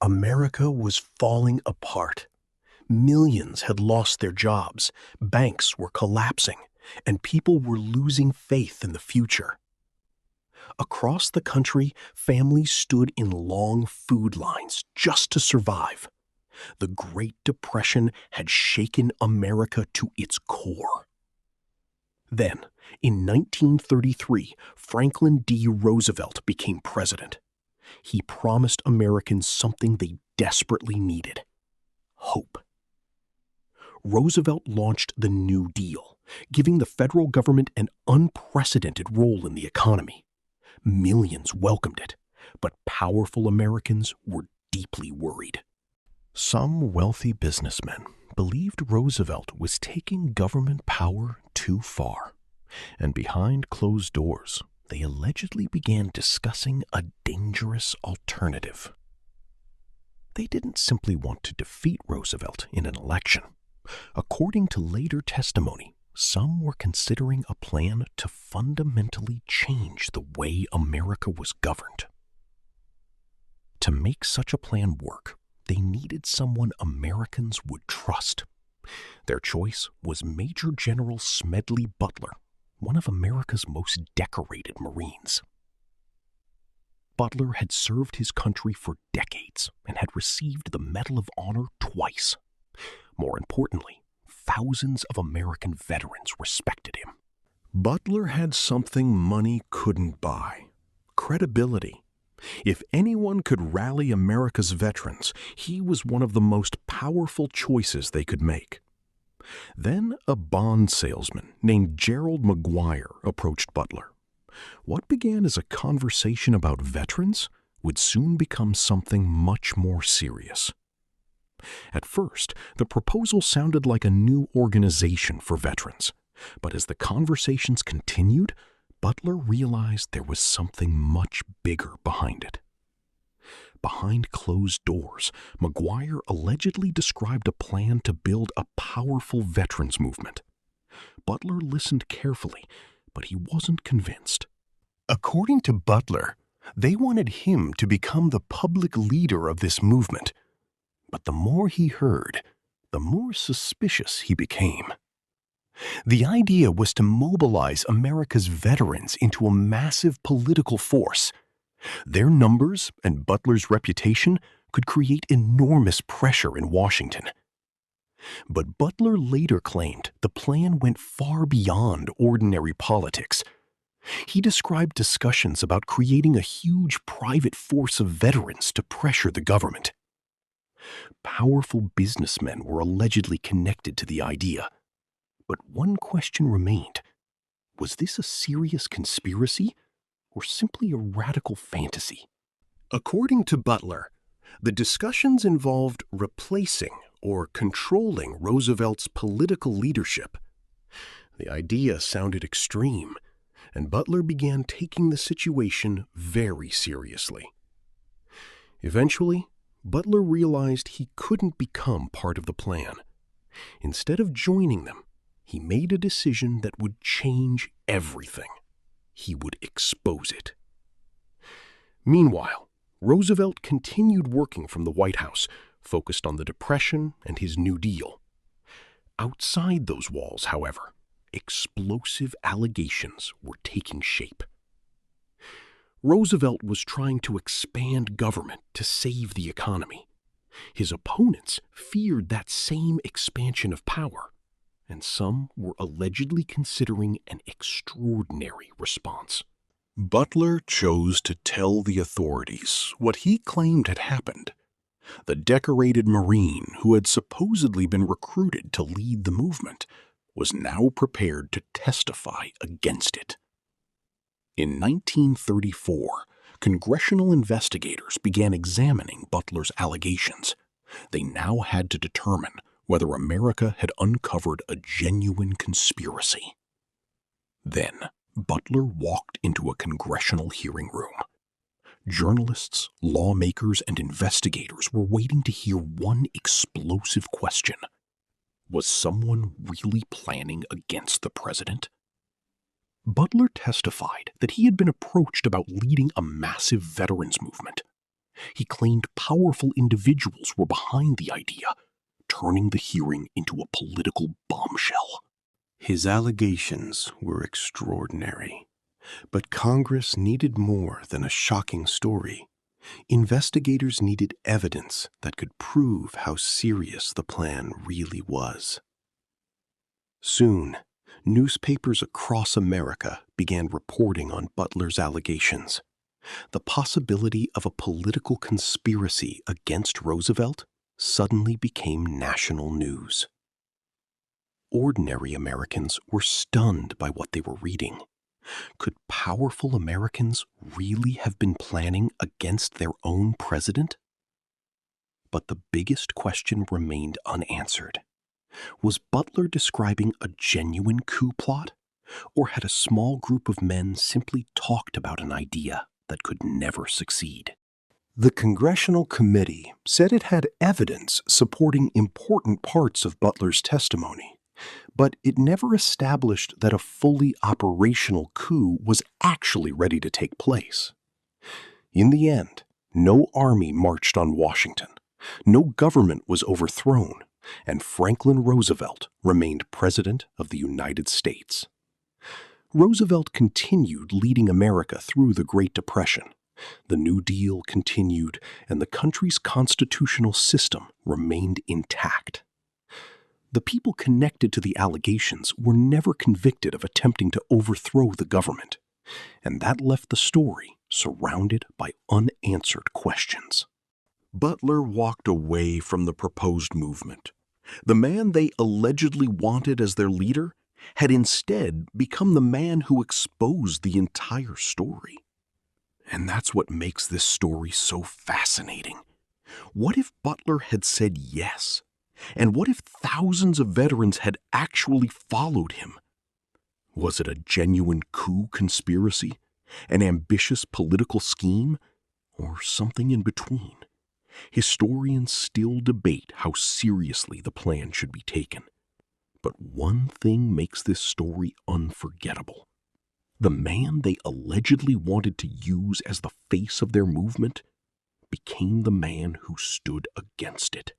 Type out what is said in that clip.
America was falling apart. Millions had lost their jobs, banks were collapsing, and people were losing faith in the future. Across the country, families stood in long food lines just to survive. The Great Depression had shaken America to its core. Then, in 1933, Franklin D. Roosevelt became president. He promised Americans something they desperately needed: hope. Roosevelt launched the New Deal, giving the federal government an unprecedented role in the economy. Millions welcomed it, but powerful Americans were deeply worried. Some wealthy businessmen believed Roosevelt was taking government power too far, and behind closed doors, they allegedly began discussing a dangerous alternative. They didn't simply want to defeat Roosevelt in an election. According to later testimony, some were considering a plan to fundamentally change the way America was governed. To make such a plan work, they needed someone Americans would trust. Their choice was Major General Smedley Butler, one of America's most decorated Marines. Butler had served his country for decades and had received the Medal of Honor twice. More importantly, thousands of American veterans respected him. Butler had something money couldn't buy: credibility. If anyone could rally America's veterans, he was one of the most powerful choices they could make. Then a bond salesman named Gerald McGuire approached Butler. What began as a conversation about veterans would soon become something much more serious. At first, the proposal sounded like a new organization for veterans, but as the conversations continued, Butler realized there was something much bigger behind it. Behind closed doors, McGuire allegedly described a plan to build a powerful veterans movement. Butler listened carefully, but he wasn't convinced. According to Butler, they wanted him to become the public leader of this movement. But the more he heard, the more suspicious he became. The idea was to mobilize America's veterans into a massive political force. Their numbers and Butler's reputation could create enormous pressure in Washington. But Butler later claimed the plan went far beyond ordinary politics. He described discussions about creating a huge private force of veterans to pressure the government. Powerful businessmen were allegedly connected to the idea. But one question remained: was this a serious conspiracy or simply a radical fantasy? According to Butler, the discussions involved replacing or controlling Roosevelt's political leadership. The idea sounded extreme, and Butler began taking the situation very seriously. Eventually, Butler realized he couldn't become part of the plan. Instead of joining them, he made a decision that would change everything. He would expose it. Meanwhile, Roosevelt continued working from the White House, focused on the Depression and his New Deal. Outside those walls, however, explosive allegations were taking shape. Roosevelt was trying to expand government to save the economy. His opponents feared that same expansion of power, and some were allegedly considering an extraordinary response. Butler chose to tell the authorities what he claimed had happened. The decorated Marine who had supposedly been recruited to lead the movement was now prepared to testify against it. In 1934, congressional investigators began examining Butler's allegations. They now had to determine whether America had uncovered a genuine conspiracy. Then, Butler walked into a congressional hearing room. Journalists, lawmakers, and investigators were waiting to hear one explosive question: was someone really planning against the president? Butler testified that he had been approached about leading a massive veterans movement. He claimed powerful individuals were behind the idea, turning the hearing into a political bombshell. His allegations were extraordinary, but Congress needed more than a shocking story. Investigators needed evidence that could prove how serious the plan really was. Soon, newspapers across America began reporting on Butler's allegations. The possibility of a political conspiracy against Roosevelt suddenly became national news. Ordinary Americans were stunned by what they were reading. Could powerful Americans really have been planning against their own president? But the biggest question remained unanswered. Was Butler describing a genuine coup plot, or had a small group of men simply talked about an idea that could never succeed? The Congressional Committee said it had evidence supporting important parts of Butler's testimony, but it never established that a fully operational coup was actually ready to take place. In the end, no army marched on Washington, no government was overthrown, and Franklin Roosevelt remained President of the United States. Roosevelt continued leading America through the Great Depression. The New Deal continued, and the country's constitutional system remained intact. The people connected to the allegations were never convicted of attempting to overthrow the government, and that left the story surrounded by unanswered questions. Butler walked away from the proposed movement. The man they allegedly wanted as their leader had instead become the man who exposed the entire story. And that's what makes this story so fascinating. What if Butler had said yes? And what if thousands of veterans had actually followed him? Was it a genuine coup conspiracy, an ambitious political scheme, or something in between? Historians still debate how seriously the plan should be taken. But one thing makes this story unforgettable. The man they allegedly wanted to use as the face of their movement became the man who stood against it.